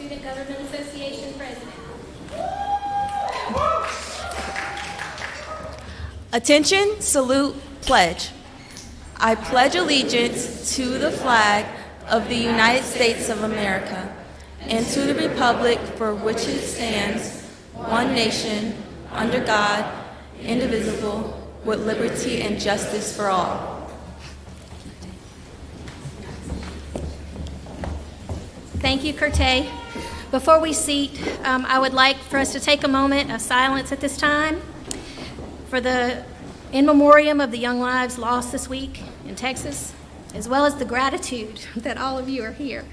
Student Government Association President. Attention, salute, pledge. I pledge allegiance to the flag of the United States of America and to the republic for which it stands, one nation, under God, indivisible, with liberty and justice for all. Thank you, Kurtai. Before we seat, I would like for us to take a moment of silence at this time for the in memoriam of the young lives lost this week in Texas, as well as the gratitude that all of you are here.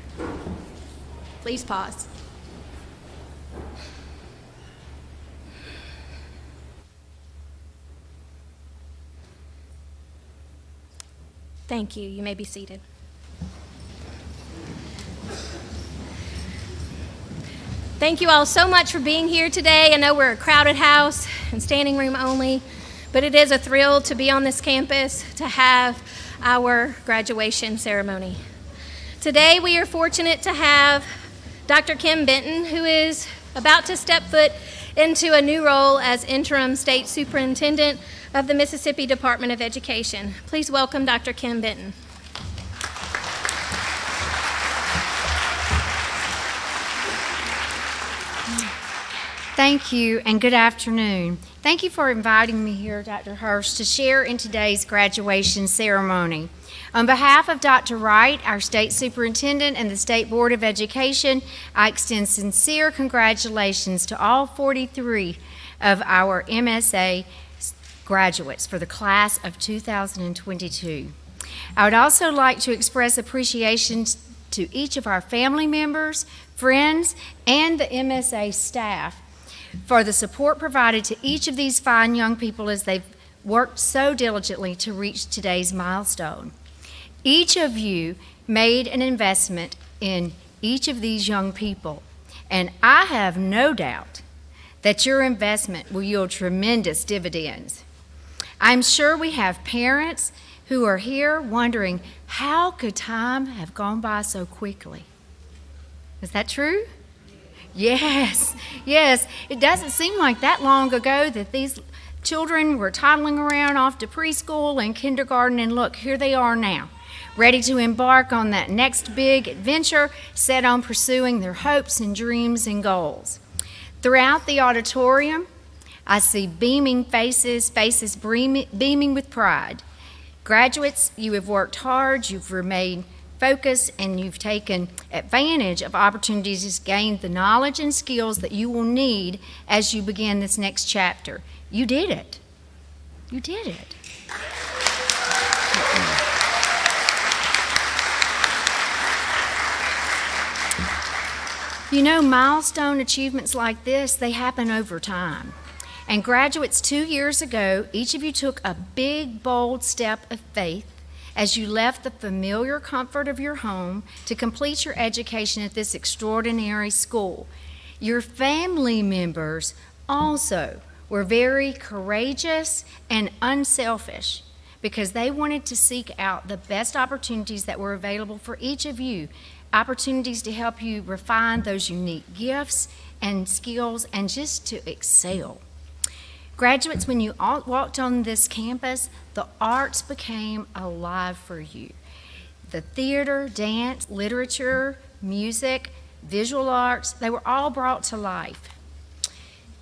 Please pause. Thank you. You may be seated. Thank you all so much for being here today. I know we're a crowded house and standing room only, but it is a thrill to be on this campus to have our graduation ceremony. Today we are fortunate to have Dr. Kim Benton, who is about to step foot into a new role as interim state superintendent of the Mississippi Department of Education. Please welcome Dr. Kim Benton. Thank you and good afternoon. Thank you for inviting me here, Dr. Hirsch, to share in today's graduation ceremony. On behalf of Dr. Wright, our state superintendent, and the State Board of Education, I extend sincere congratulations to all 43 of our MSA graduates for the class of 2022. I would also like to express appreciation to each of our family members, friends, and the MSA staff for the support provided to each of these fine young people as they've worked so diligently to reach today's milestone. Each of you made an investment in each of these young people, and I have no doubt that your investment will yield tremendous dividends. I'm sure we have parents who are here wondering, how could time have gone by so quickly? Is that true? Yes. It doesn't seem like that long ago that these children were toddling around off to preschool and kindergarten, and look, here they are now, ready to embark on that next big adventure, set on pursuing their hopes and dreams and goals. Throughout the auditorium, I see beaming faces beaming with pride. Graduates, you have worked hard, you've remained focused, and you've taken advantage of opportunities to gain the knowledge and skills that you will need as you begin this next chapter. You did it. You did it. You know, milestone achievements like this, they happen over time. And graduates, 2 years ago, each of you took a big, bold step of faith as you left the familiar comfort of your home to complete your education at this extraordinary school. Your family members also were very courageous and unselfish because they wanted to seek out the best opportunities that were available for each of you, opportunities to help you refine those unique gifts and skills and just to excel. Graduates, when you walked on this campus, the arts became alive for you. The theater, dance, literature, music, visual arts, they were all brought to life.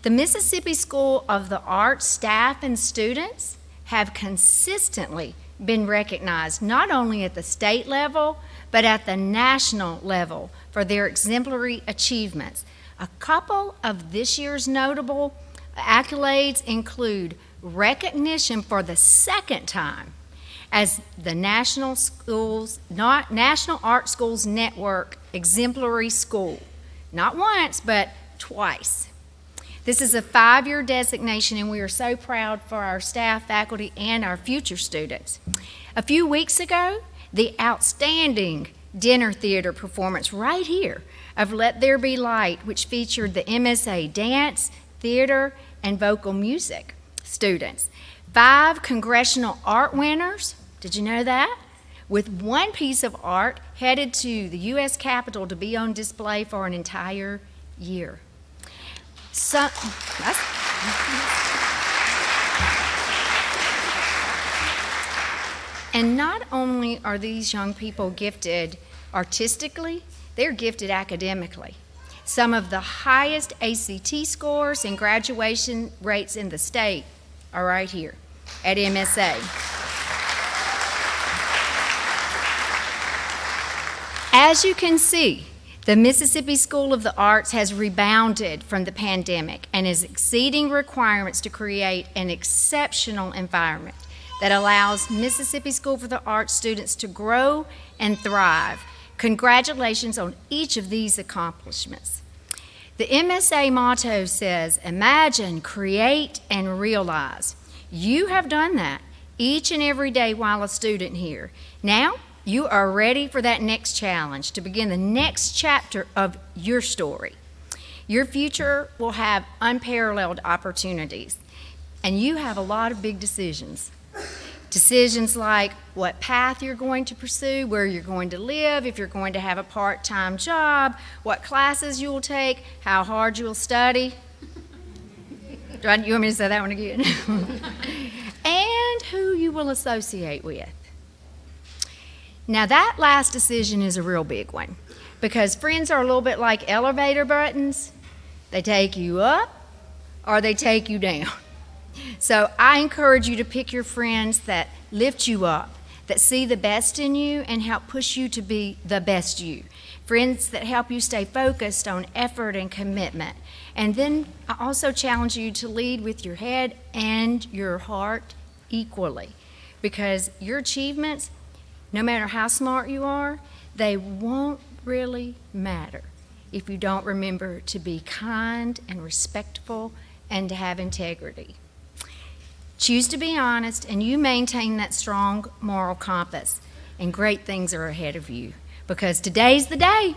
The Mississippi School of the Arts staff and students have consistently been recognized not only at the state level, but at the national level for their exemplary achievements. A couple of this year's notable accolades include recognition for the second time as the National Art Schools Network Exemplary School. Not once, but twice. This is a 5-year designation, and we are so proud for our staff, faculty, and our future students. A few weeks ago, the outstanding dinner theater performance right here of Let There Be Light, which featured the MSA dance, theater, and vocal music students. 5 congressional art winners, did you know that? with one piece of art headed to the U.S. Capitol to be on display for an entire year. And not only are these young people gifted artistically, they're gifted academically. Some of the highest ACT scores and graduation rates in the state are right here at MSA. As you can see, the Mississippi School of the Arts has rebounded from the pandemic and is exceeding requirements to create an exceptional environment that allows Mississippi School for the Arts students to grow and thrive. Congratulations on each of these accomplishments. The MSA motto says, imagine, create, and realize. You have done that each and every day while a student here. Now, you are ready for that next challenge to begin the next chapter of your story. Your future will have unparalleled opportunities, and you have a lot of big decisions. Decisions like what path you're going to pursue, where you're going to live, if you're going to have a part-time job, what classes you'll take, how hard you'll study. You want me to say that one again? And who you will associate with. Now that last decision is a real big one because friends are a little bit like elevator buttons. They take you up or they take you down. So I encourage you to pick your friends that lift you up, that see the best in you and help push you to be the best you. Friends that help you stay focused on effort and commitment. And then I also challenge you to lead with your head and your heart equally, because your achievements, no matter how smart you are, they won't really matter if you don't remember to be kind and respectful and to have integrity. Choose to be honest, and you maintain that strong moral compass, and great things are ahead of you, because today's the day.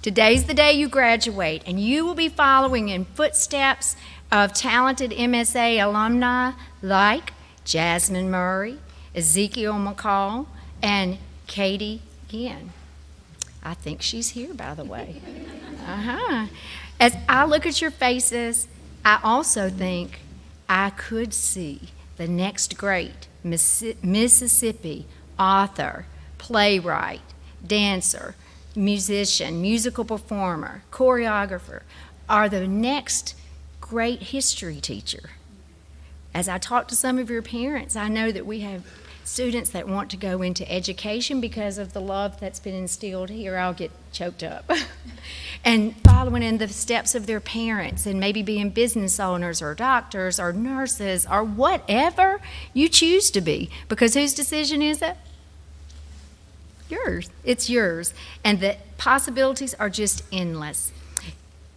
Today's the day you graduate, and you will be following in footsteps of talented MSA alumni like Jasmine Murray, Ezekiel McCall, and Katie Ginn. I think she's here, by the way. As I look at your faces, I also think I could see the next great Mississippi author, playwright, dancer, musician, musical performer, choreographer, or the next great history teacher. As I talk to some of your parents, I know that we have students that want to go into education because of the love that's been instilled here. I'll get choked up. And following in the steps of their parents and maybe being business owners or doctors or nurses or whatever you choose to be. Because whose decision is it? Yours. It's yours. And the possibilities are just endless.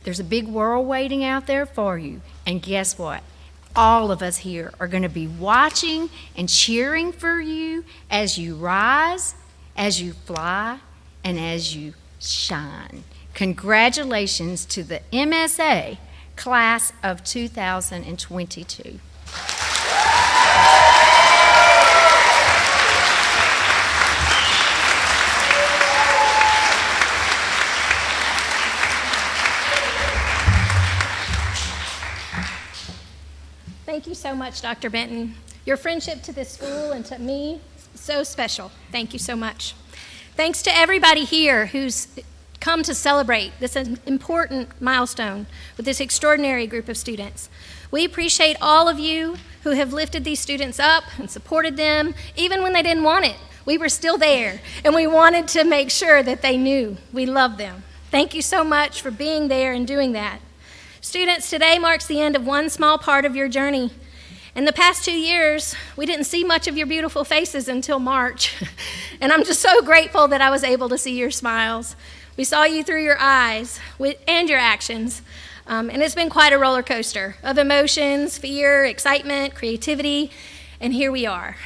There's a big world waiting out there for you. And guess what? All of us here are going to be watching and cheering for you as you rise, as you fly, and as you shine. Congratulations to the MSA class of 2022. Thank you so much, Dr. Benton. Your friendship to this school and to me is so special. Thank you so much. Thanks to everybody here who's come to celebrate this important milestone with this extraordinary group of students. We appreciate all of you who have lifted these students up and supported them, even when they didn't want it. We were still there, and we wanted to make sure that they knew we loved them. Thank you so much for being there and doing that. Students, today marks the end of one small part of your journey. In the past 2 years, we didn't see much of your beautiful faces until March, and I'm just so grateful that I was able to see your smiles. We saw you through your eyes and your actions, and it's been quite a roller coaster of emotions, fear, excitement, creativity, and here we are.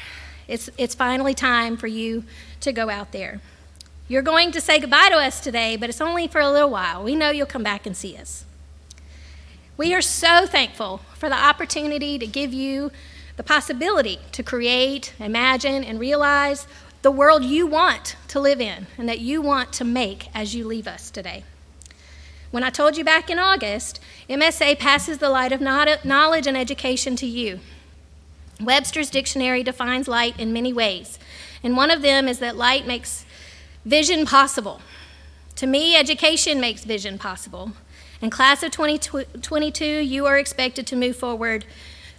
It's finally time for you to go out there. You're going to say goodbye to us today, but it's only for a little while. We know you'll come back and see us. We are so thankful for the opportunity to give you the possibility to create, imagine, and realize the world you want to live in and that you want to make as you leave us today. When I told you back in August, MSA passes the light of knowledge and education to you. Webster's dictionary defines light in many ways, and one of them is that light makes vision possible. To me, education makes vision possible. In class of 2022, you are expected to move forward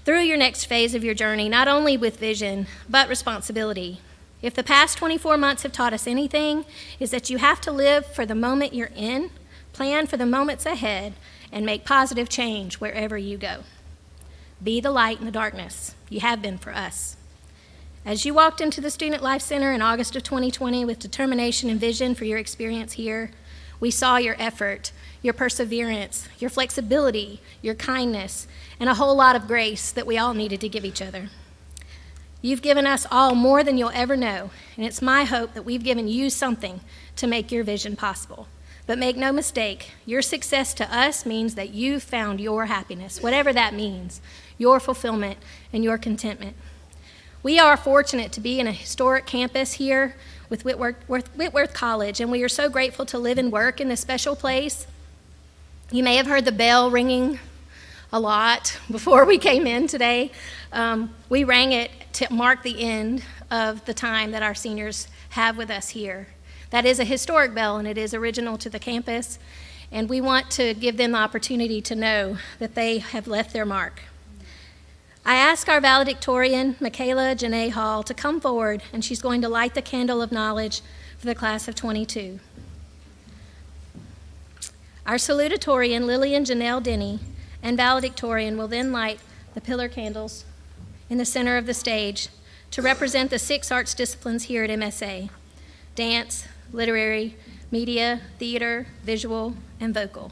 through your next phase of your journey, not only with vision, but responsibility. If the past 24 months have taught us anything, is that you have to live for the moment you're in, plan for the moments ahead, and make positive change wherever you go. Be the light in the darkness. You have been for us. As you walked into the Student Life Center in August of 2020 with determination and vision for your experience here, we saw your effort, your perseverance, your flexibility, your kindness, and a whole lot of grace that we all needed to give each other. You've given us all more than you'll ever know, and it's my hope that we've given you something to make your vision possible. But make no mistake, your success to us means that you've found your happiness, whatever that means, your fulfillment and your contentment. We are fortunate to be in a historic campus here with Whitworth College, and we are so grateful to live and work in this special place. You may have heard the bell ringing a lot before we came in today. We rang it to mark the end of the time that our seniors have with us here. That is a historic bell, and it is original to the campus, and we want to give them the opportunity to know that they have left their mark. I ask our valedictorian, MyKayla Janae Hall, to come forward, and she's going to light the candle of knowledge for the class of 22. Our salutatorian, Lillian, Janell, Denney, and valedictorian will then light the pillar candles in the center of the stage to represent the 6 arts disciplines here at MSA: dance, literary, media, theater, visual, and vocal.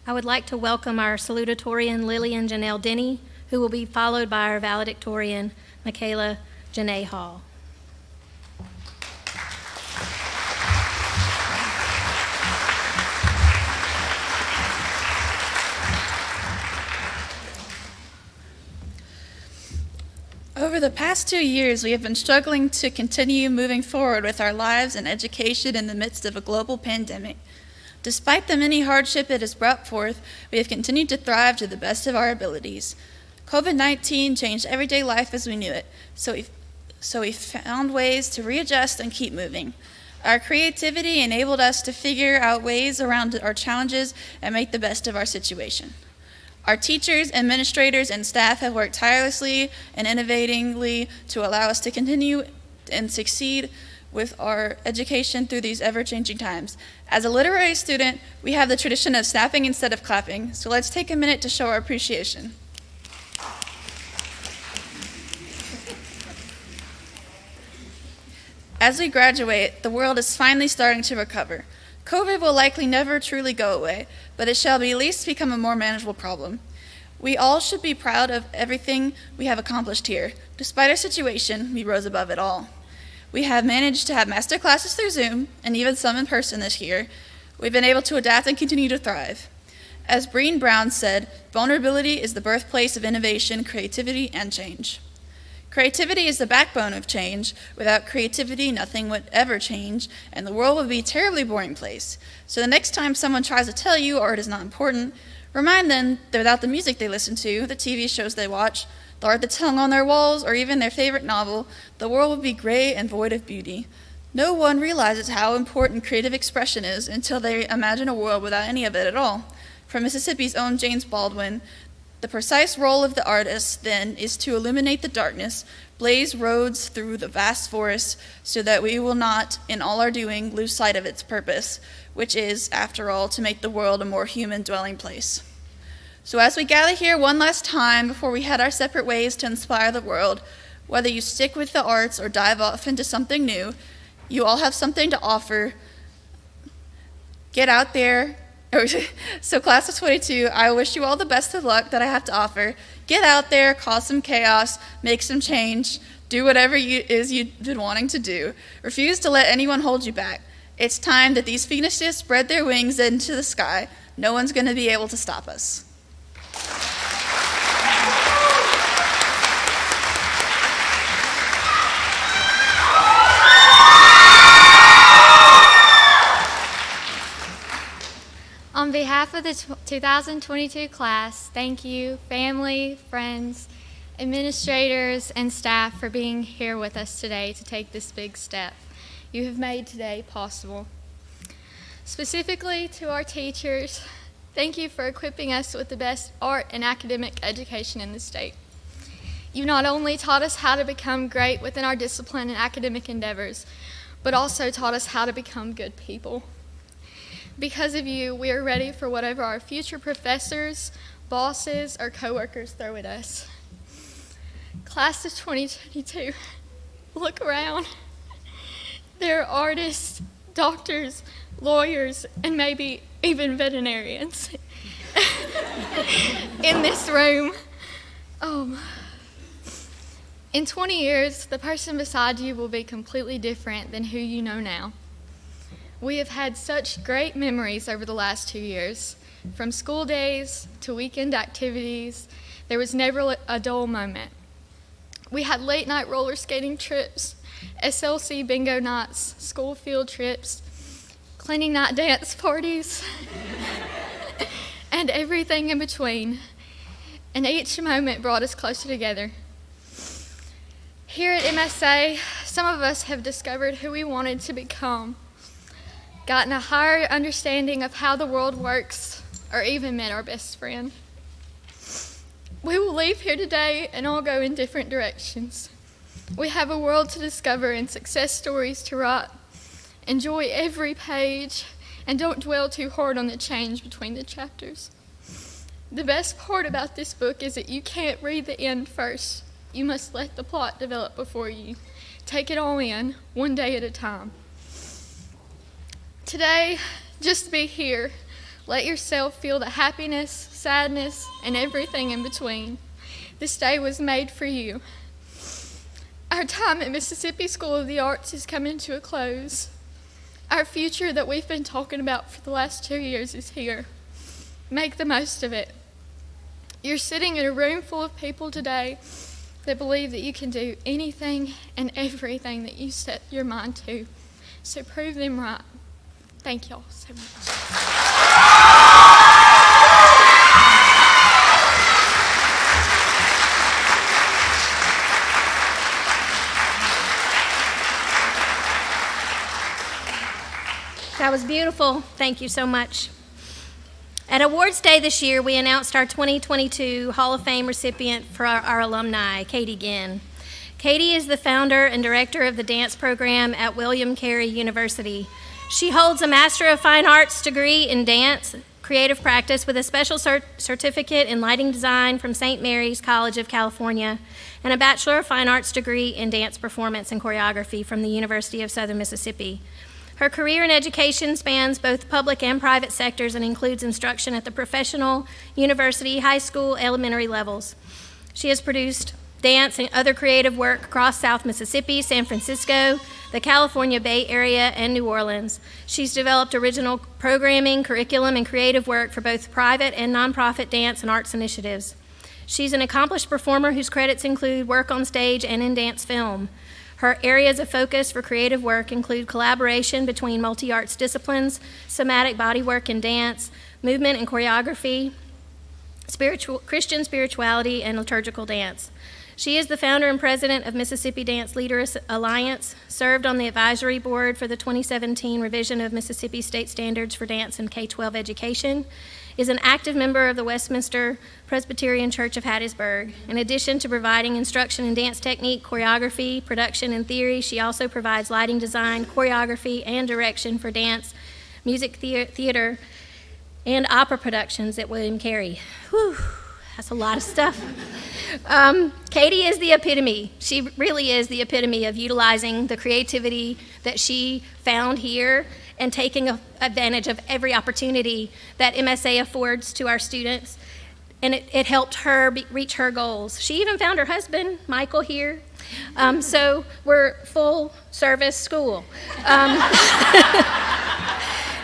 I would like to welcome our salutatorian, Lillian Janell Denney, who will be followed by our valedictorian, MyKayla Janae Hall. Over the past 2 years, we have been struggling to continue moving forward with our lives and education in the midst of a global pandemic. Despite the many hardship it has brought forth, we have continued to thrive to the best of our abilities. COVID-19 changed everyday life as we knew it, so we found ways to readjust and keep moving. Our creativity enabled us to figure out ways around our challenges and make the best of our situation. Our teachers, administrators, and staff have worked tirelessly and innovatively to allow us to continue and succeed with our education through these ever-changing times. As a literary student, we have the tradition of snapping instead of clapping, so let's take a minute to show our appreciation. As we graduate, the world is finally starting to recover. COVID will likely never truly go away, but it shall at least become a more manageable problem. We all should be proud of everything we have accomplished here. Despite our situation, we rose above it all. We have managed to have master classes through Zoom, and even some in person this year. We've been able to adapt and continue to thrive. As Brené Brown said, vulnerability is the birthplace of innovation, creativity, and change. Creativity is the backbone of change. Without creativity, nothing would ever change, and the world would be a terribly boring place. So the next time someone tries to tell you art is not important, remind them that without the music they listen to, the TV shows they watch, the art that's hung on their walls, or even their favorite novel, the world would be gray and void of beauty. No one realizes how important creative expression is until they imagine a world without any of it at all. From Mississippi's own James Baldwin, the precise role of the artist, then, is to illuminate the darkness, blaze roads through the vast forests, so that we will not, in all our doing, lose sight of its purpose, which is, after all, to make the world a more human dwelling place. So as we gather here one last time before we head our separate ways to inspire the world, whether you stick with the arts or dive off into something new, you all have something to offer. Get out there, So class of 22, I wish you all the best of luck that I have to offer. Get out there, cause some chaos, make some change, do whatever you've been wanting to do. Refuse to let anyone hold you back. It's time that these phoenixes spread their wings into the sky. No one's going to be able to stop us. On behalf of the 2022 class, thank you, family, friends, administrators, and staff for being here with us today to take this big step. You have made today possible. Specifically to our teachers, thank you for equipping us with the best art and academic education in the state. You not only taught us how to become great within our discipline and academic endeavors, but also taught us how to become good people. Because of you, we are ready for whatever our future professors, bosses, or coworkers throw at us. Class of 2022, look around. There are artists, doctors, lawyers, and maybe even veterinarians in this room. In 20 years, the person beside you will be completely different than who you know now. We have had such great memories over the last 2 years. From school days to weekend activities, there was never a dull moment. We had late night roller skating trips, SLC bingo nights, school field trips, cleaning night dance parties, and everything in between. And each moment brought us closer together. Here at MSA, some of us have discovered who we wanted to become, gotten a higher understanding of how the world works, or even met our best friend. We will leave here today and all go in different directions. We have a world to discover and success stories to write. Enjoy every page and don't dwell too hard on the change between the chapters. The best part about this book is that you can't read the end first. You must let the plot develop before you. Take it all in, one day at a time. Today, just be here. Let yourself feel the happiness, sadness, and everything in between. This day was made for you. Our time at Mississippi School of the Arts is coming to a close. Our future that we've been talking about for the last 2 years is here. Make the most of it. You're sitting in a room full of people today that believe that you can do anything and everything that you set your mind to. So prove them right. Thank y'all so much. That was beautiful. Thank you so much. At Awards Day this year, we announced our 2022 Hall of Fame recipient for our alumni, Katie Ginn. Katie is the founder and director of the dance program at William Carey University. She holds a Master of Fine Arts degree in dance creative practice with a special certificate in lighting design from St. Mary's College of California and a Bachelor of Fine Arts degree in dance performance and choreography from the University of Southern Mississippi. Her career in education spans both public and private sectors and includes instruction at the professional, university, high school, elementary levels. She has produced dance and other creative work across South Mississippi, San Francisco, the California Bay Area, and New Orleans. She's developed original programming, curriculum, and creative work for both private and nonprofit dance and arts initiatives. She's an accomplished performer whose credits include work on stage and in dance film. Her areas of focus for creative work include collaboration between multi-arts disciplines, somatic bodywork and dance, movement and choreography, Christian spirituality, and liturgical dance. She is the founder and president of Mississippi Dance Leaders Alliance, served on the advisory board for the 2017 revision of Mississippi State Standards for Dance and K-12 Education, is an active member of the Westminster Presbyterian Church of Hattiesburg. In addition to providing instruction in dance technique, choreography, production, and theory, she also provides lighting design, choreography, and direction for dance, music theater, and opera productions at William Carey. Whew, that's a lot of stuff. Katie is the epitome. She really is the epitome of utilizing the creativity that she found here and taking advantage of every opportunity that MSA affords to our students. And it helped her reach her goals. She even found her husband, Michael, here. So we're full service school.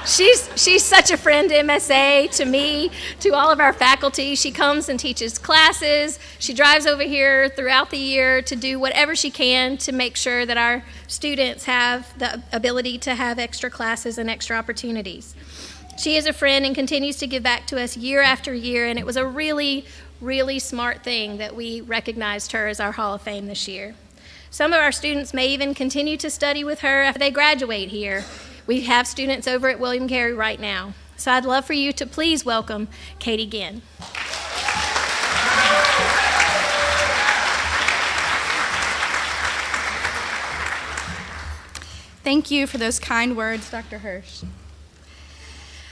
She's such a friend to MSA, to me, to all of our faculty. She comes and teaches classes. She drives over here throughout the year to do whatever she can to make sure that our students have the ability to have extra classes and extra opportunities. She is a friend and continues to give back to us year after year, and it was a really, really smart thing that we recognized her as our Hall of Fame this year. Some of our students may even continue to study with her after they graduate here. We have students over at William Carey right now. So I'd love for you to please welcome Katie Ginn. Thank you for those kind words, Dr. Hirsch.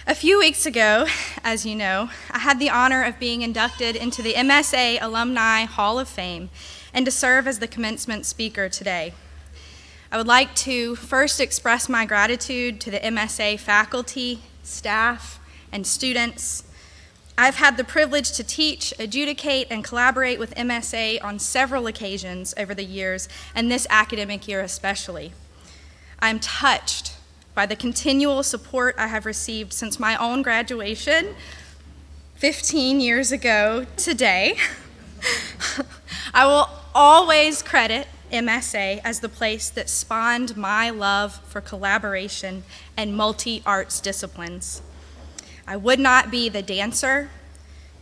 A few weeks ago, as you know, I had the honor of being inducted into the MSA Alumni Hall of Fame and to serve as the commencement speaker today. I would like to first express my gratitude to the MSA faculty, staff, and students. I've had the privilege to teach, adjudicate, and collaborate with MSA on several occasions over the years, and this academic year especially. I'm touched by the continual support I have received since my own graduation 15 years ago today. I will always credit MSA as the place that spawned my love for collaboration and multi-arts disciplines. I would not be the dancer,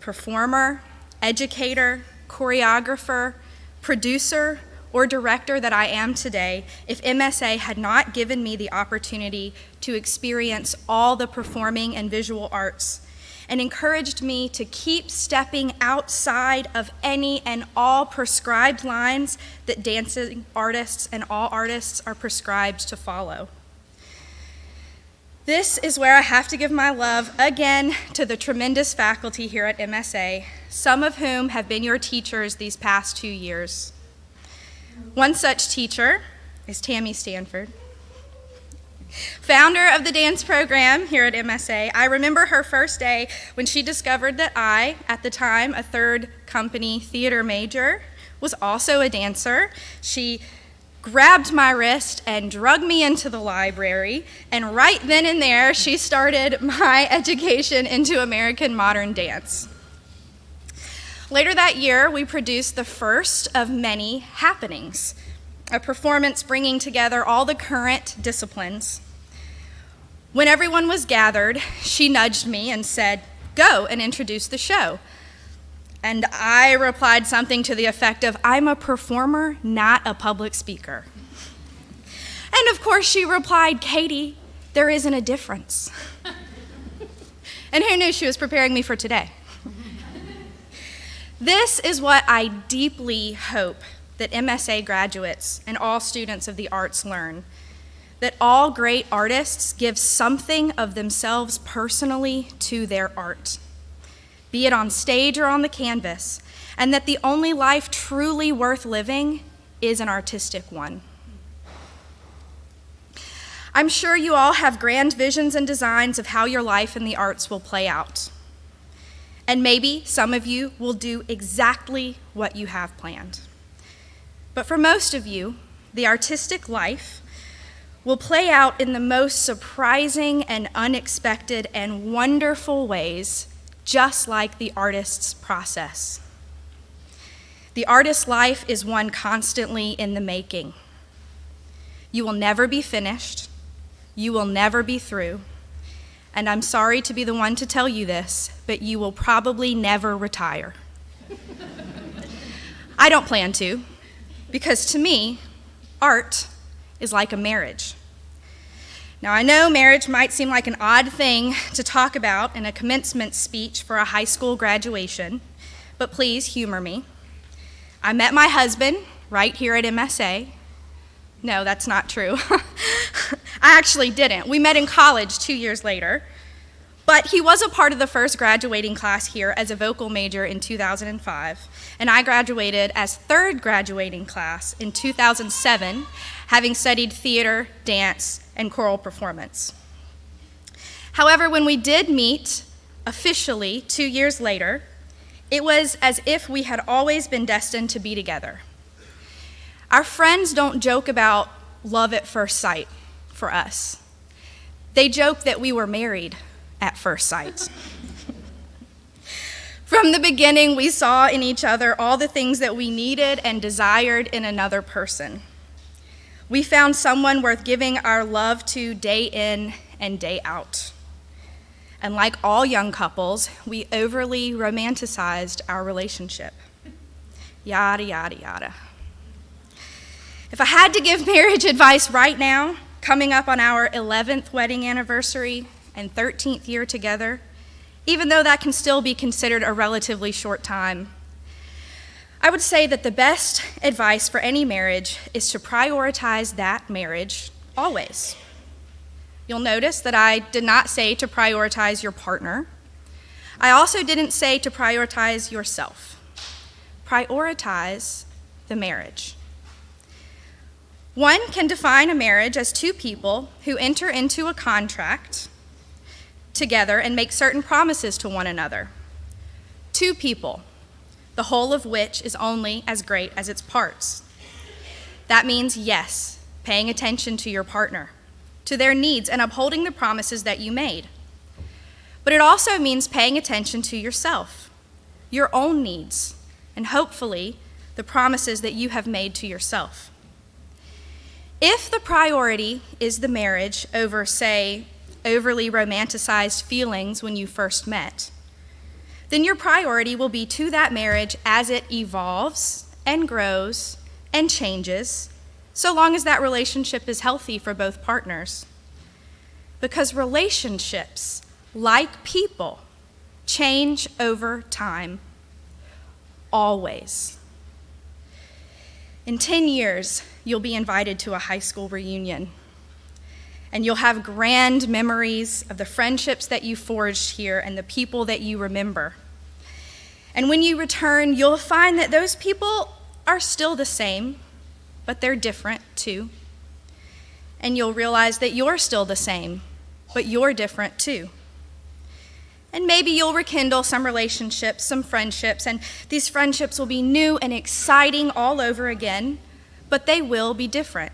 performer, educator, choreographer, producer, or director that I am today if MSA had not given me the opportunity to experience all the performing and visual arts and encouraged me to keep stepping outside of any and all prescribed lines that dancing artists and all artists are prescribed to follow. This is where I have to give my love again to the tremendous faculty here at MSA, some of whom have been your teachers these past 2 years. One such teacher is Tammy Stanford. Founder of the dance program here at MSA, I remember her first day when she discovered that I, at the time a third company theater major, was also a dancer. She grabbed my wrist and dragged me into the library, and right then and there, she started my education into American modern dance. Later that year, we produced the first of many happenings, a performance bringing together all the current disciplines. When everyone was gathered, she nudged me and said, "Go and introduce the show." And I replied something to the effect of, "I'm a performer, not a public speaker." And of course she replied, "Katie, there isn't a difference." And who knew she was preparing me for today? This is what I deeply hope that MSA graduates and all students of the arts learn, that all great artists give something of themselves personally to their art, be it on stage or on the canvas, and that the only life truly worth living is an artistic one. I'm sure you all have grand visions and designs of how your life in the arts will play out. And maybe some of you will do exactly what you have planned. But for most of you, the artistic life will play out in the most surprising and unexpected and wonderful ways, just like the artist's process. The artist's life is one constantly in the making. You will never be finished. You will never be through. And I'm sorry to be the one to tell you this, but you will probably never retire. I don't plan to, because to me, art is like a marriage. Now, I know marriage might seem like an odd thing to talk about in a commencement speech for a high school graduation, but please humor me. I met my husband right here at MSA. No, that's not true. I actually didn't. We met in college 2 years later, but he was a part of the first graduating class here as a vocal major in 2005, and I graduated as third graduating class in 2007, having studied theater, dance, and choral performance. However, when we did meet officially 2 years later, it was as if we had always been destined to be together. Our friends don't joke about love at first sight for us. They joke that we were married at first sight. From the beginning, we saw in each other all the things that we needed and desired in another person. We found someone worth giving our love to day in and day out. And like all young couples, we overly romanticized our relationship. Yada, yada, yada. If I had to give marriage advice right now, coming up on our 11th wedding anniversary and 13th year together, even though that can still be considered a relatively short time, I would say that the best advice for any marriage is to prioritize that marriage always. You'll notice that I did not say to prioritize your partner. I also didn't say to prioritize yourself. Prioritize the marriage. One can define a marriage as two people who enter into a contract together and make certain promises to one another. Two people, the whole of which is only as great as its parts. That means, yes, paying attention to your partner, to their needs, and upholding the promises that you made. But it also means paying attention to yourself, your own needs, and hopefully the promises that you have made to yourself. If the priority is the marriage over, say, overly romanticized feelings when you first met, then your priority will be to that marriage as it evolves and grows and changes, so long as that relationship is healthy for both partners. Because relationships, like people, change over time, always. In 10 years, you'll be invited to a high school reunion, and you'll have grand memories of the friendships that you forged here and the people that you remember. And when you return, you'll find that those people are still the same, but they're different too. And you'll realize that you're still the same, but you're different too. And maybe you'll rekindle some relationships, some friendships, and these friendships will be new and exciting all over again, but they will be different.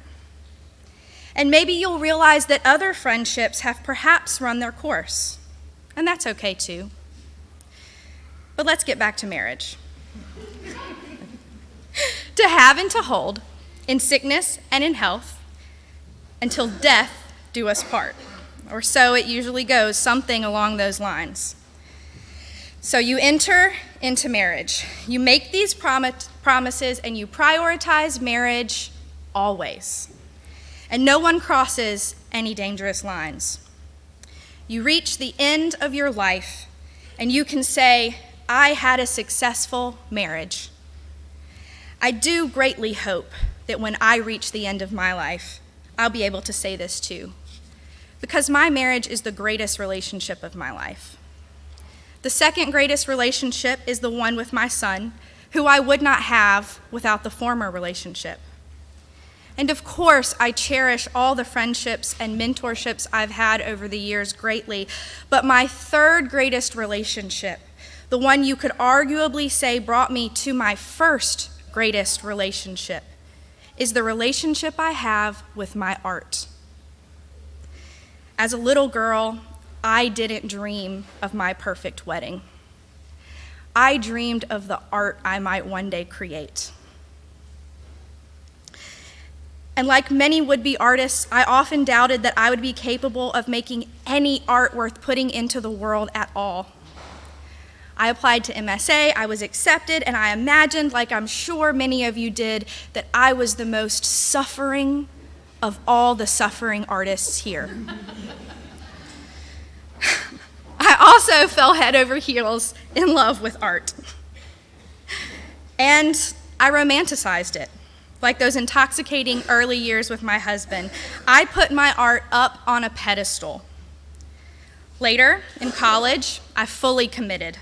And maybe you'll realize that other friendships have perhaps run their course, and that's okay too. But let's get back to marriage. To have and to hold, in sickness and in health, until death do us part. Or so it usually goes, something along those lines. So you enter into marriage. You make these promises and you prioritize marriage always. And no one crosses any dangerous lines. You reach the end of your life and you can say, I had a successful marriage. I do greatly hope that when I reach the end of my life, I'll be able to say this too, because my marriage is the greatest relationship of my life. The second greatest relationship is the one with my son, who I would not have without the former relationship. And of course, I cherish all the friendships and mentorships I've had over the years greatly, but my third greatest relationship, the one you could arguably say brought me to my first greatest relationship, is the relationship I have with my art. As a little girl, I didn't dream of my perfect wedding. I dreamed of the art I might one day create. And like many would-be artists, I often doubted that I would be capable of making any art worth putting into the world at all. I applied to MSA, I was accepted, and I imagined, like I'm sure many of you did, that I was the most suffering of all the suffering artists here. I also fell head over heels in love with art. And I romanticized it. Like those intoxicating early years with my husband, I put my art up on a pedestal. Later, in college, I fully committed.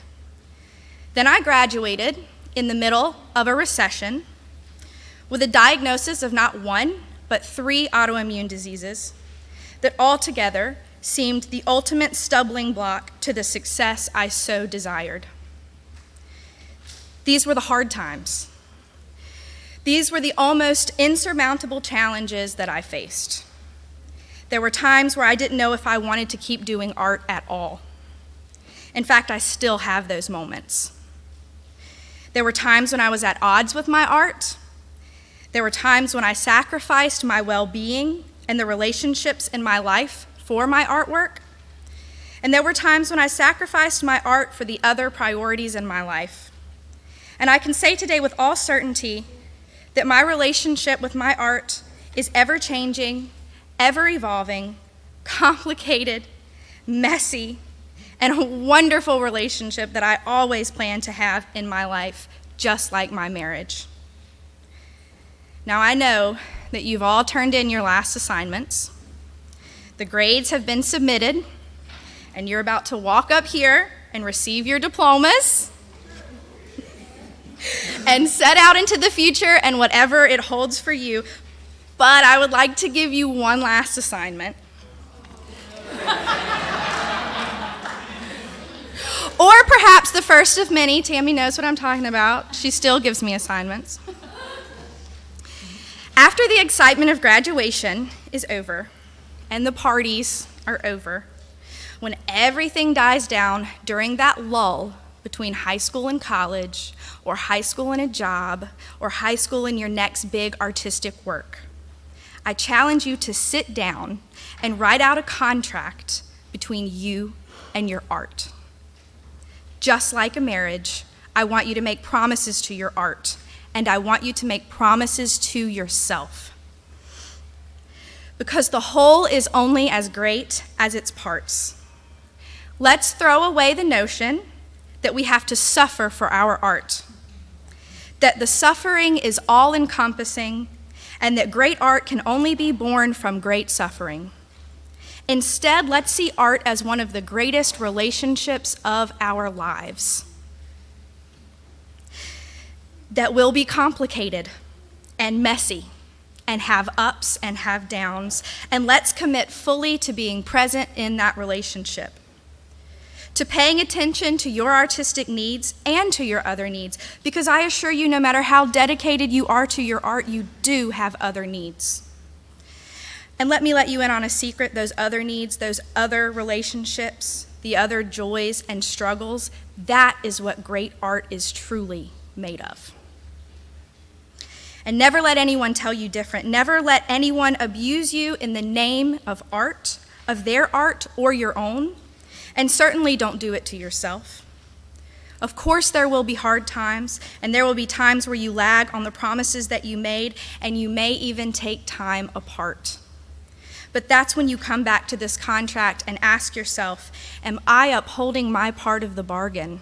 Then I graduated in the middle of a recession with a diagnosis of not one, but 3 autoimmune diseases that altogether seemed the ultimate stumbling block to the success I so desired. These were the hard times. These were the almost insurmountable challenges that I faced. There were times where I didn't know if I wanted to keep doing art at all. In fact, I still have those moments. There were times when I was at odds with my art. There were times when I sacrificed my well-being and the relationships in my life for my artwork. And there were times when I sacrificed my art for the other priorities in my life. And I can say today with all certainty that my relationship with my art is ever-changing, ever-evolving, complicated, messy, and a wonderful relationship that I always plan to have in my life, just like my marriage. Now, I know that you've all turned in your last assignments. The grades have been submitted, and you're about to walk up here and receive your diplomas and set out into the future and whatever it holds for you. But I would like to give you one last assignment. Or perhaps the first of many. Tammy knows what I'm talking about. She still gives me assignments. After the excitement of graduation is over and the parties are over, when everything dies down during that lull between high school and college, or high school and a job, or high school and your next big artistic work, I challenge you to sit down and write out a contract between you and your art. Just like a marriage, I want you to make promises to your art, and I want you to make promises to yourself. Because the whole is only as great as its parts. Let's throw away the notion that we have to suffer for our art, that the suffering is all-encompassing, and that great art can only be born from great suffering. Instead, let's see art as one of the greatest relationships of our lives that will be complicated and messy and have ups and have downs, and let's commit fully to being present in that relationship, to paying attention to your artistic needs and to your other needs, because I assure you, no matter how dedicated you are to your art, you do have other needs. And let me let you in on a secret: those other needs, those other relationships, the other joys and struggles, that is what great art is truly made of. And never let anyone tell you different. Never let anyone abuse you in the name of art, of their art or your own. And certainly don't do it to yourself. Of course, there will be hard times, and there will be times where you lag on the promises that you made, and you may even take time apart. But that's when you come back to this contract and ask yourself, am I upholding my part of the bargain?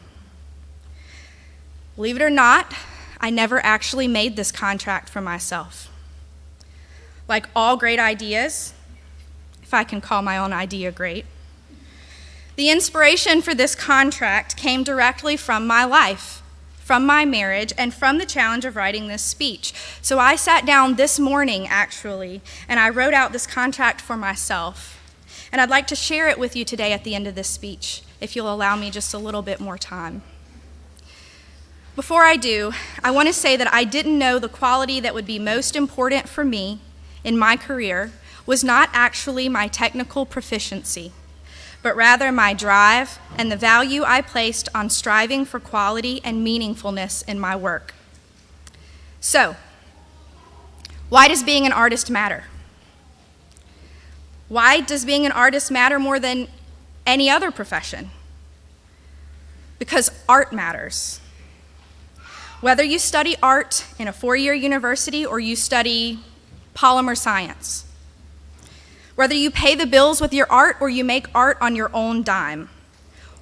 Believe it or not, I never actually made this contract for myself. Like all great ideas, if I can call my own idea great, the inspiration for this contract came directly from my life, from my marriage, and from the challenge of writing this speech. So I sat down this morning, actually, and I wrote out this contract for myself. And I'd like to share it with you today at the end of this speech, if you'll allow me just a little bit more time. Before I do, I want to say that I didn't know the quality that would be most important for me in my career was not actually my technical proficiency, but rather my drive and the value I placed on striving for quality and meaningfulness in my work. So, why does being an artist matter? Why does being an artist matter more than any other profession? Because art matters. Whether you study art in a 4-year university or you study polymer science, whether you pay the bills with your art or you make art on your own dime,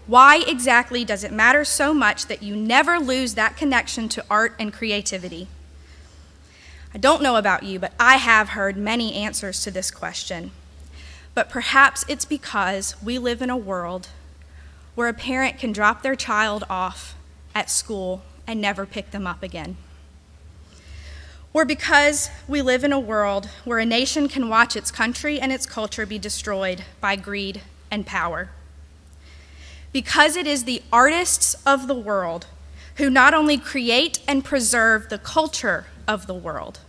why exactly does it matter so much that you never lose that connection to art and creativity? I don't know about you, but I have heard many answers to this question. But perhaps it's because we live in a world where a parent can drop their child off at school and never pick them up again. or because we live in a world where a nation can watch its country and its culture be destroyed by greed and power. Because it is the artists of the world who not only create and preserve the culture of the world,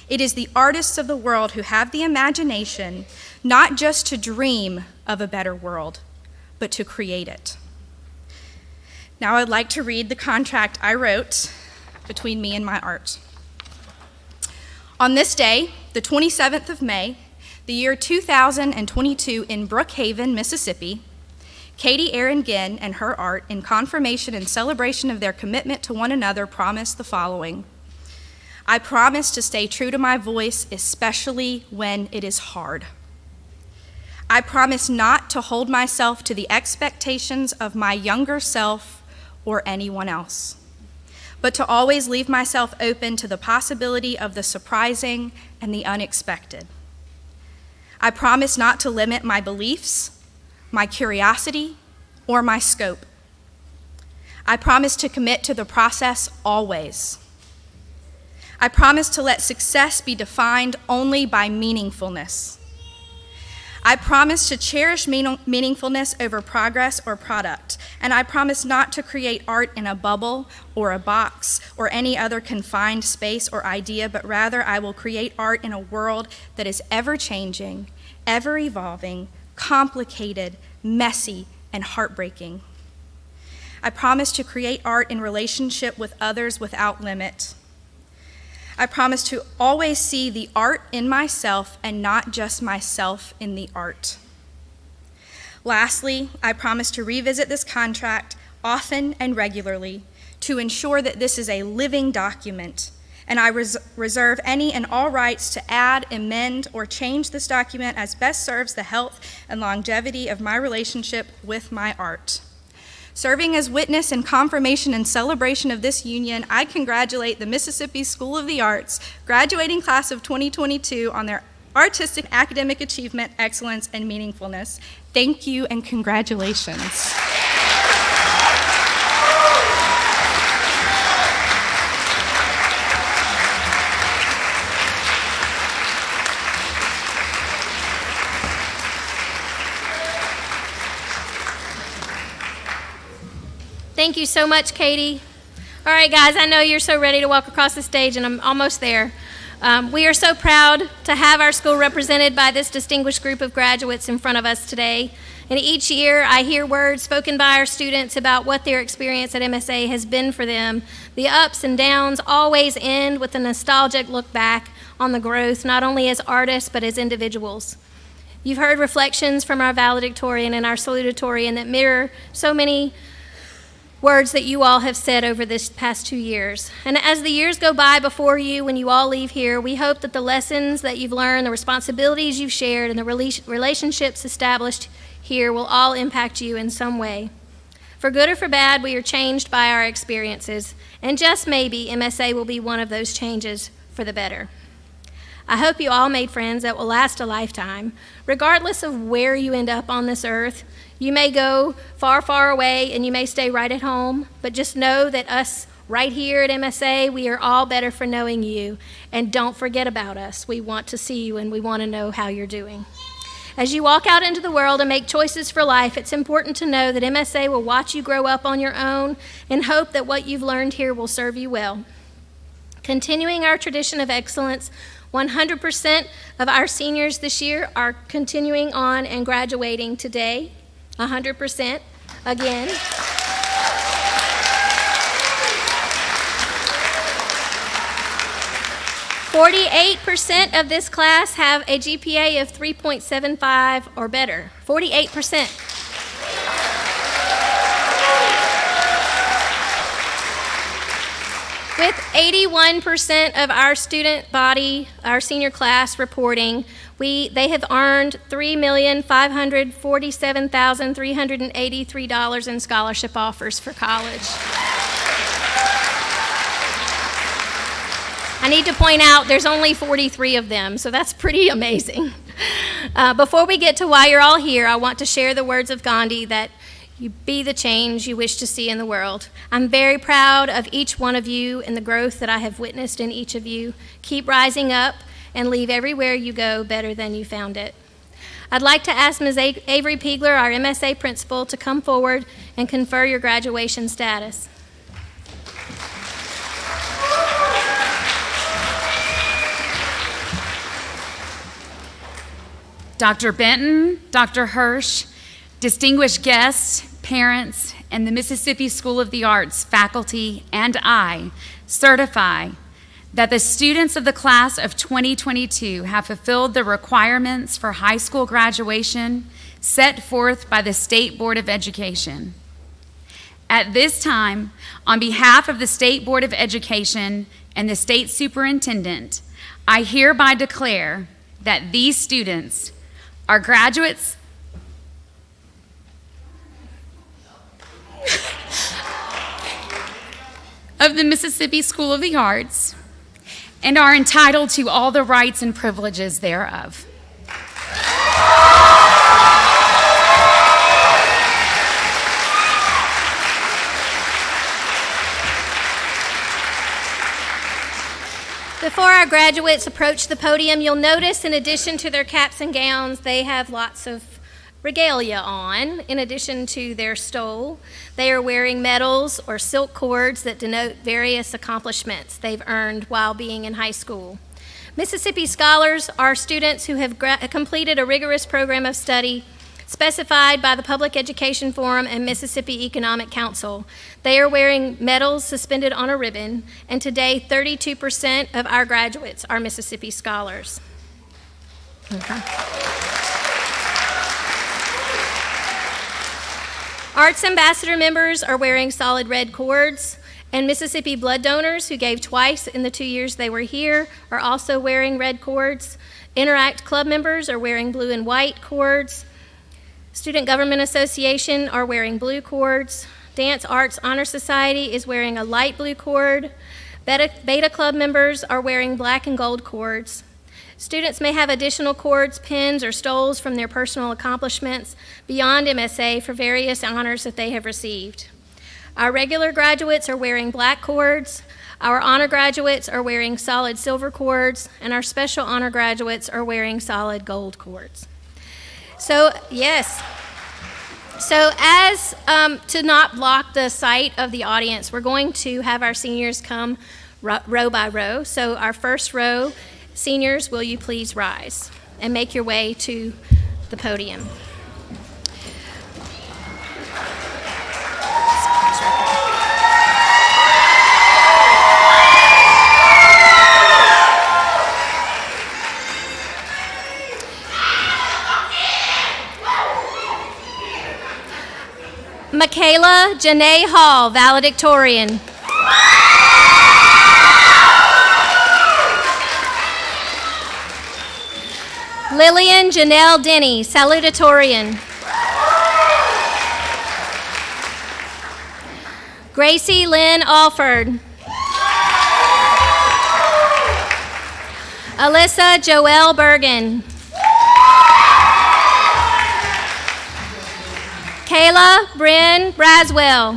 it is the artists of the world who have the imagination not just to dream of a better world, but to create it. Now I'd like to read the contract I wrote between me and my art. On this day, the 27th of May, the year 2022, in Brookhaven, Mississippi, Katie Erin Ginn and her art, in confirmation and celebration of their commitment to one another, promise the following. I promise to stay true to my voice, especially when it is hard. I promise not to hold myself to the expectations of my younger self or anyone else, but to always leave myself open to the possibility of the surprising and the unexpected. I promise not to limit my beliefs, my curiosity, or my scope. I promise to commit to the process always. I promise to let success be defined only by meaningfulness. I promise to cherish meaningfulness over progress or product, and I promise not to create art in a bubble or a box or any other confined space or idea, but rather I will create art in a world that is ever-changing, ever-evolving, complicated, messy, and heartbreaking. I promise to create art in relationship with others without limit. I promise to always see the art in myself and not just myself in the art. Lastly, I promise to revisit this contract often and regularly to ensure that this is a living document, and I reserve any and all rights to add, amend, or change this document as best serves the health and longevity of my relationship with my art. Serving as witness in confirmation and celebration of this union, I congratulate the Mississippi School of the Arts graduating class of 2022 on their artistic academic achievement, excellence, and meaningfulness. Thank you and congratulations. Thank you so much, Katie. All right, guys, I know you're so ready to walk across the stage, and I'm almost there. We are so proud to have our school represented by this distinguished group of graduates in front of us today. And each year, I hear words spoken by our students about what their experience at MSA has been for them. The ups and downs always end with a nostalgic look back on the growth, not only as artists, but as individuals. You've heard reflections from our valedictorian and our salutatorian that mirror so many words that you all have said over this past 2 years. And as the years go by before you, when you all leave here, we hope that the lessons that you've learned, the responsibilities you've shared, and the relationships established here will all impact you in some way. For good or for bad, we are changed by our experiences, and just maybe MSA will be one of those changes for the better. I hope you all made friends that will last a lifetime. Regardless of where you end up on this earth, you may go far, far away, and you may stay right at home, but just know that us right here at MSA, we are all better for knowing you, and don't forget about us. We want to see you, and we want to know how you're doing. As you walk out into the world and make choices for life, it's important to know that MSA will watch you grow up on your own and hope that what you've learned here will serve you well. Continuing our tradition of excellence, 100% of our seniors this year are continuing on and graduating today. 100% again. 48% of this class have a GPA of 3.75 or better. 48%. With 81% of our student body, our senior class reporting, they have earned $3,547,383 in scholarship offers for college. I need to point out there's only 43 of them, so that's pretty amazing. Before we get to why you're all here, I want to share the words of Gandhi that You be the change you wish to see in the world. I'm very proud of each one of you and the growth that I have witnessed in each of you. Keep rising up and leave everywhere you go better than you found it. I'd like to ask Ms. Avery Peagler, our MSA principal, to come forward and confer your graduation status. Dr. Benton, Dr. Hirsch, distinguished guests, parents, and the Mississippi School of the Arts faculty and I certify that the students of the class of 2022 have fulfilled the requirements for high school graduation set forth by the State Board of Education. At this time, on behalf of the State Board of Education and the State Superintendent, I hereby declare that these students are graduates of the Mississippi School of the Arts and are entitled to all the rights and privileges thereof. Before our graduates approach the podium, you'll notice in addition to their caps and gowns, they have lots of regalia on. In addition to their stole, they are wearing medals or silk cords that denote various accomplishments they've earned while being in high school. Mississippi Scholars are students who have completed a rigorous program of study specified by the Public Education Forum and Mississippi Economic Council. They are wearing medals suspended on a ribbon, and today 32% of our graduates are Mississippi Scholars. Okay. Arts Ambassador members are wearing solid red cords, and Mississippi blood donors who gave twice in the 2 years they were here are also wearing red cords. Interact Club members are wearing blue and white cords. Student Government Association are wearing blue cords. Dance Arts Honor Society is wearing a light blue cord. Beta Club members are wearing black and gold cords. Students may have additional cords, pins, or stoles from their personal accomplishments beyond MSA for various honors that they have received. Our regular graduates are wearing black cords. Our honor graduates are wearing solid silver cords, and our special honor graduates are wearing solid gold cords. So, yes. So as to not block the sight of the audience, we're going to have our seniors come row by row. So our first row, seniors, will you please rise and make your way to the podium. MyKayla Janae Hall, Valedictorian. Lillian Janell Denney, Salutatorian. Gracie Lynn Alford. Alyssa Joelle Bergen. Kayla Bryn Braswell.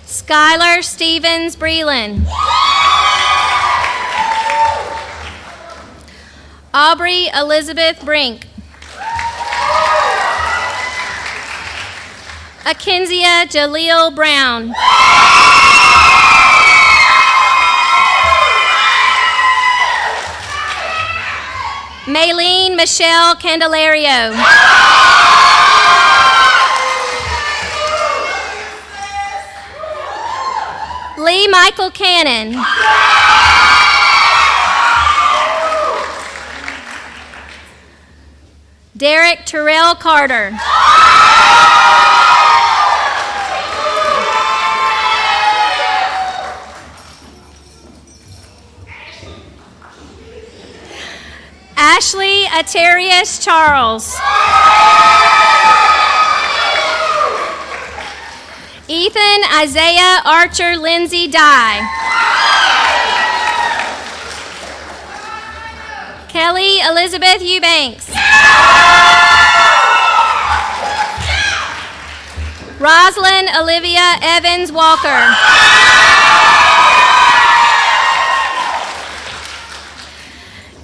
Skylar Stevens Breland. Aubrey Elizabeth Brink. Akinzia Jaleel Brown. Maylene Michelle Candelario. Lee Michael Cannon. Derek Terrell Carter. Ashley Atarius Charles. Ethan Isaiah Archer Lindsay Dye. Kelly Elizabeth Eubanks. Rosalind Olivia Evans Walker.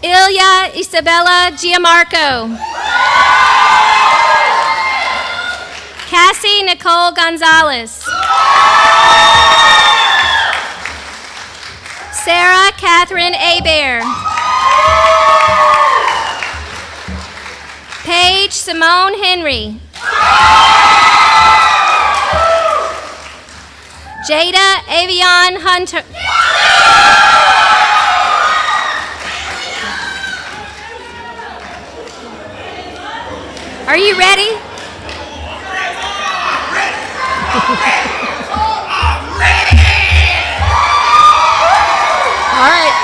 Ilya Isabella Giamarco. Cassie Nicole Gonzalez. Sarah Catherine Hebert. Paige Simone Henry. Jada Avion Hunter. Are you ready? All right.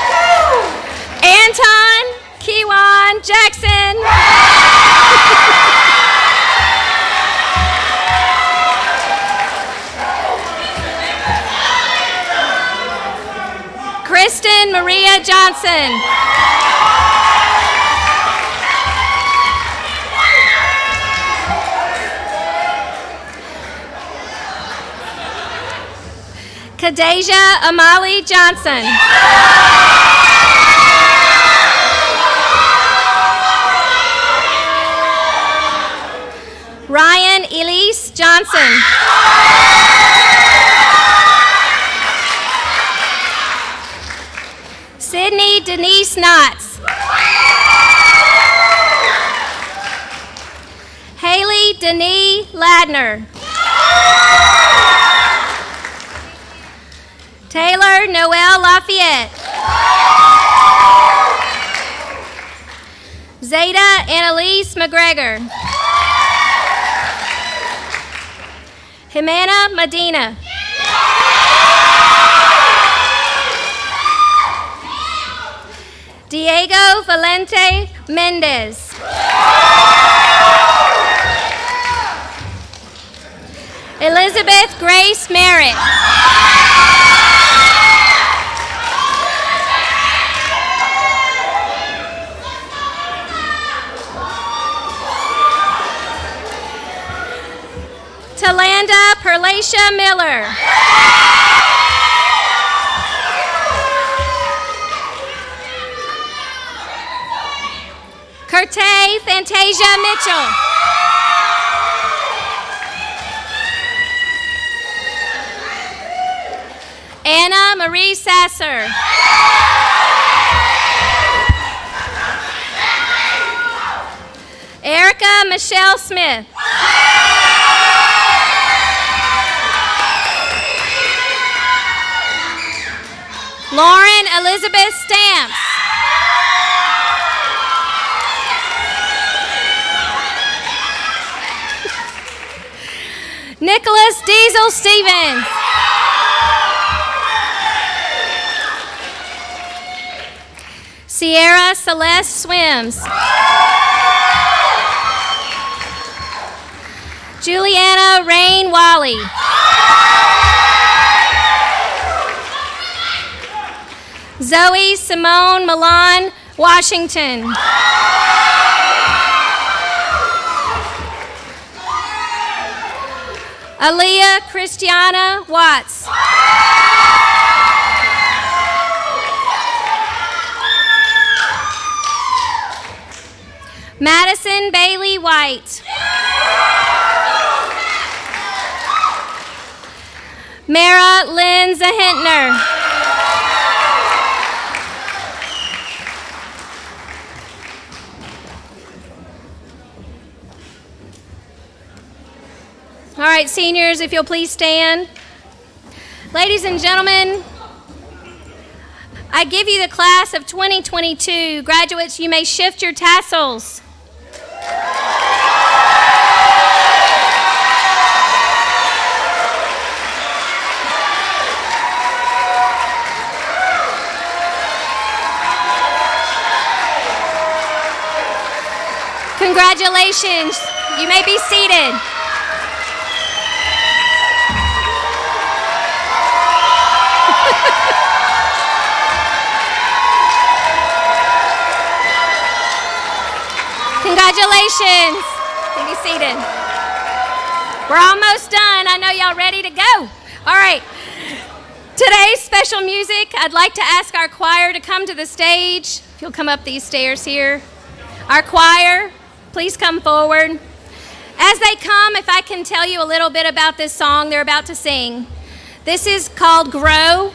Anton Kewan Jackson. Kristen Maria Johnson. Kadeja Amali Johnson. Ryan Elise Johnson. Sydney Denise Knotts. Haley Denise Ladner. Taylor Noel Lafayette. Zeta Annalise McGregor. Jimena Medina. Diego Valente Mendez. Elizabeth Grace Merritt. Talanda Perlacia Miller. Kurtai Fantasia Mitchell. Anna Marie Sasser. Erica Michelle Smith. Lauren Elizabeth Stamps. Nicholas Diesel Stevens. Sierra Celeste Swims. Juliana Rain Wally. Zoe Simone Milan Washington. Aaliyah Christiana Watts. Madison Bailey White. Mara Lynn Zahentner. All right, seniors, if you'll please stand. Ladies and gentlemen, I give you the class of 2022. Graduates, you may shift your tassels. Congratulations. You may be seated. Congratulations. You may be seated. We're almost done. I know y'all ready to go. All right. Today's special music, I'd like to ask our choir to come to the stage. If you'll come up these stairs here. Our choir, please come forward. As they come, if I can tell you a little bit about this song they're about to sing. This is called Grow.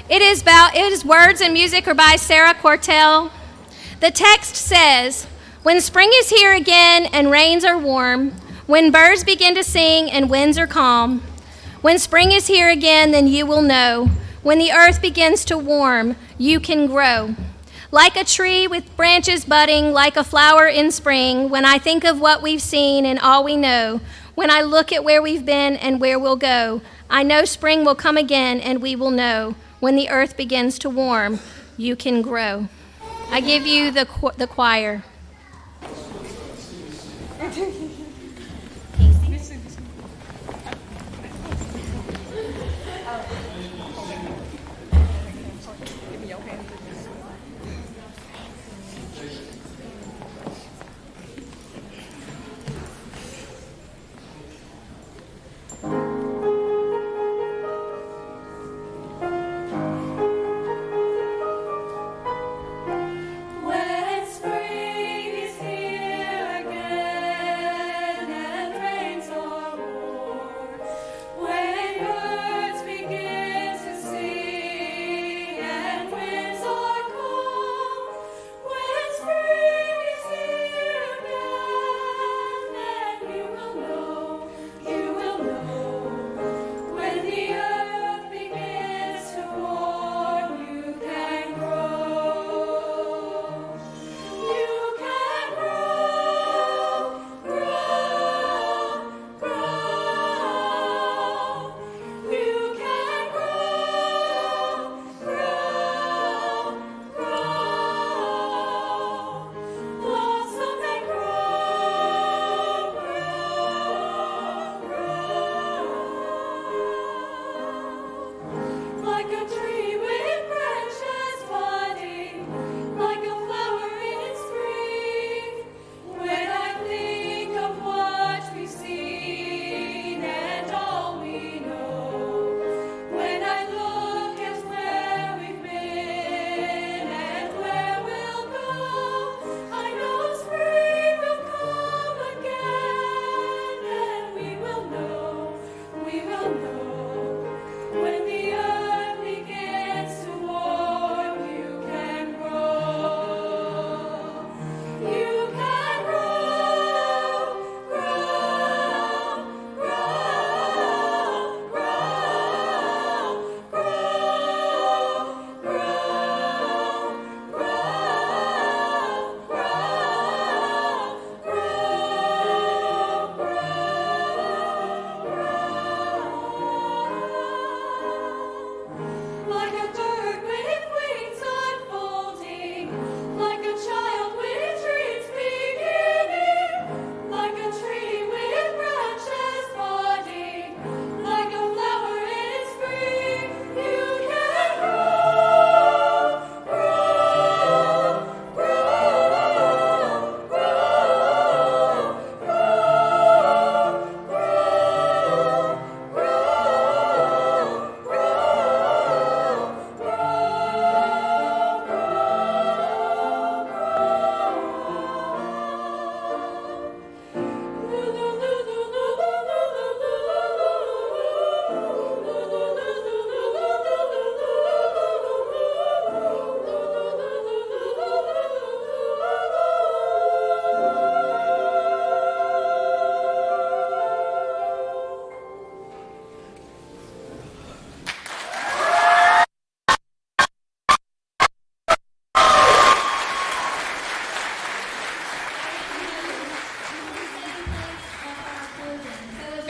It is words and music are by Sarah Quartel. The text says, when spring is here again and rains are warm, when birds begin to sing and winds are calm, when spring is here again, then you will know. When the earth begins to warm, you can grow. Like a tree with branches budding, like a flower in spring, when I think of what we've seen and all we know, when I look at where we've been and where we'll go, I know spring will come again and we will know. When the earth begins to warm, you can grow. I give you the choir.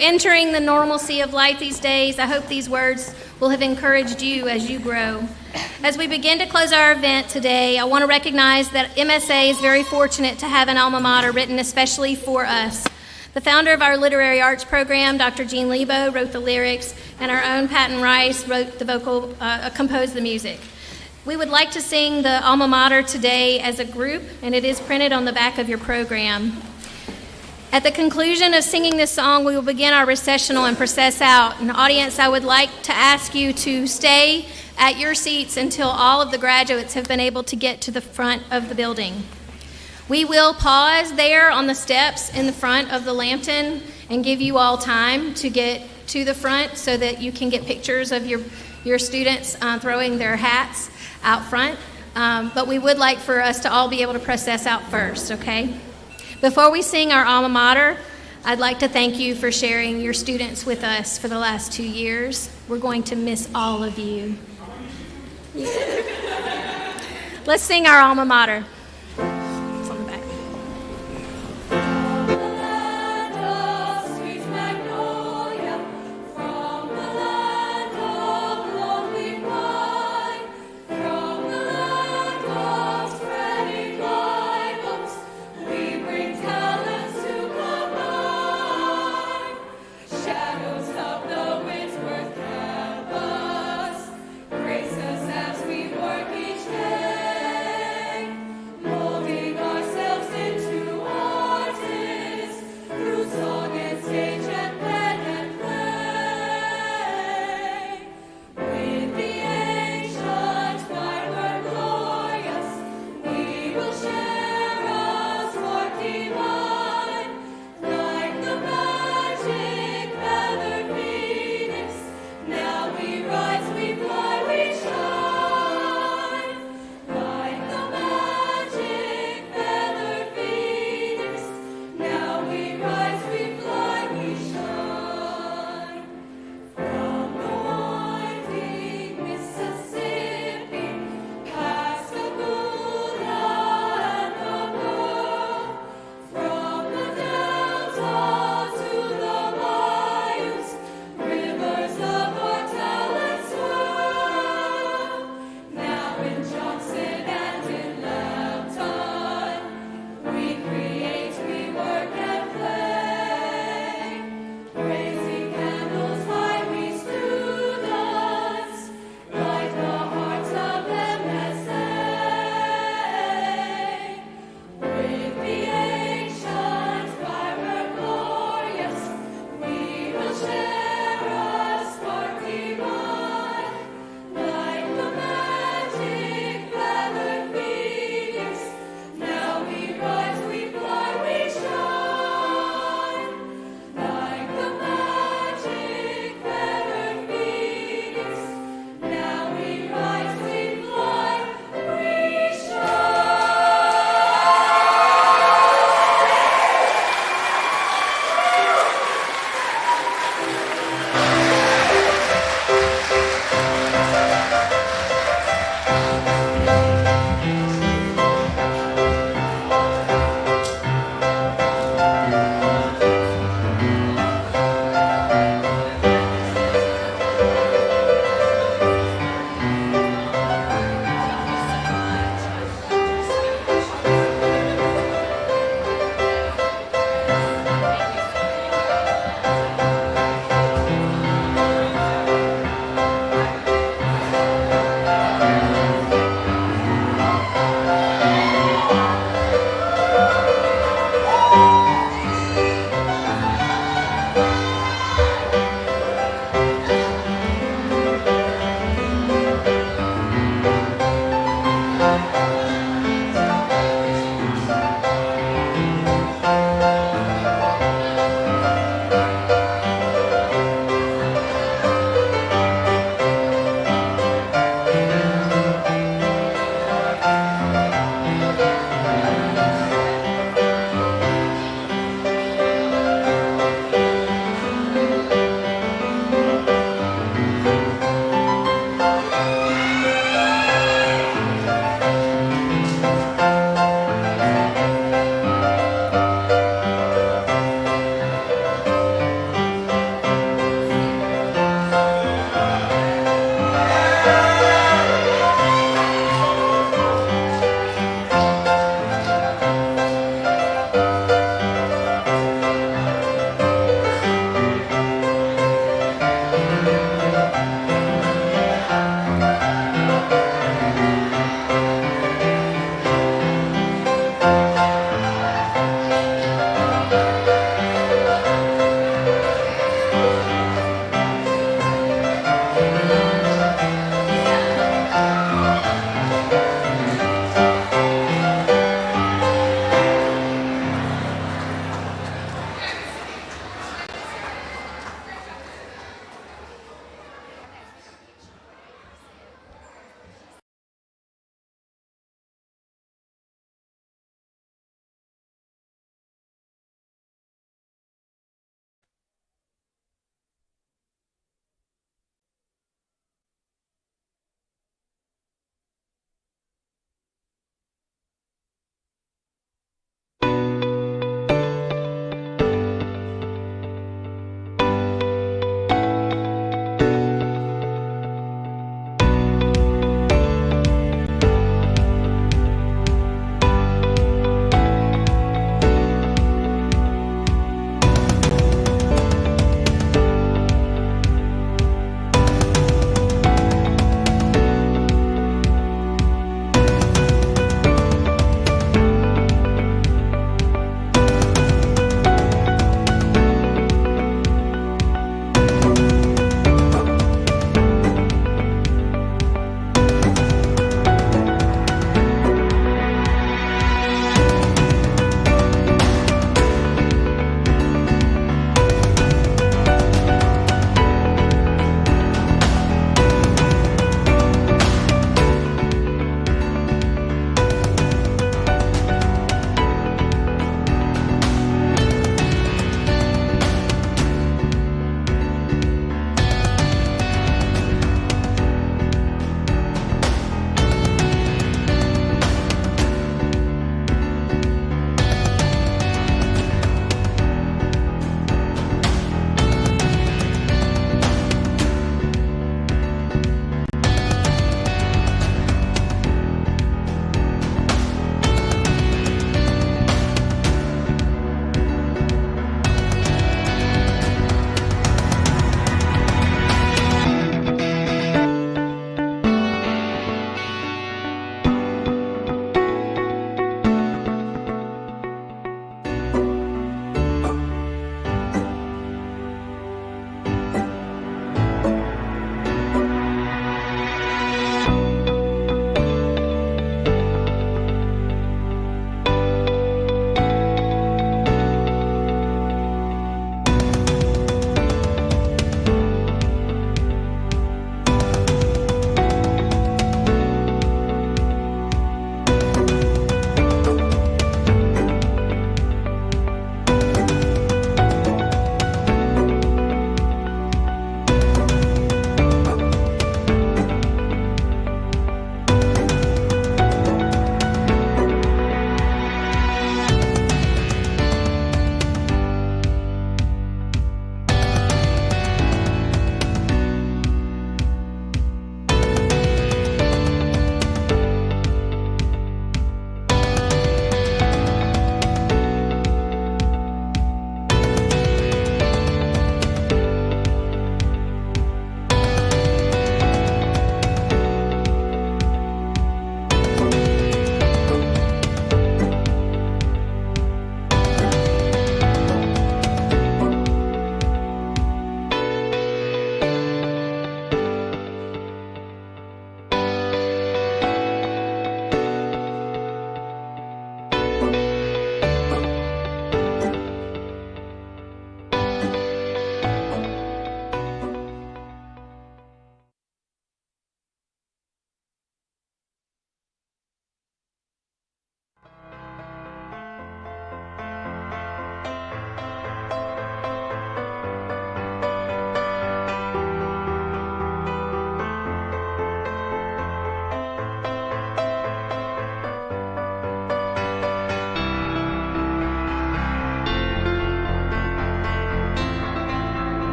Entering the normalcy of life these days, I hope these words will have encouraged you as you grow. As we begin to close our event today, I want to recognize that MSA is very fortunate to have an alma mater written especially for us. The founder of our literary arts program, Dr. Jeanne Lebow, wrote the lyrics, and our own Patton wrote the composed the music. We would like to sing the alma mater today as a group, and it is printed on the back of your program. At the conclusion of singing this song, we will begin our recessional and process out. And audience, I would like to ask you to stay at your seats until all of the graduates have been able to get to the front of the building. We will pause there on the steps in the front of the Lambton and give you all time to get to the front so that you can get pictures of your students throwing their hats out front. But we would like for us to all be able to process out first, okay? Before we sing our alma mater, I'd like to thank you for sharing your students with us for the last 2 years. We're going to miss all of you. Let's sing our alma mater.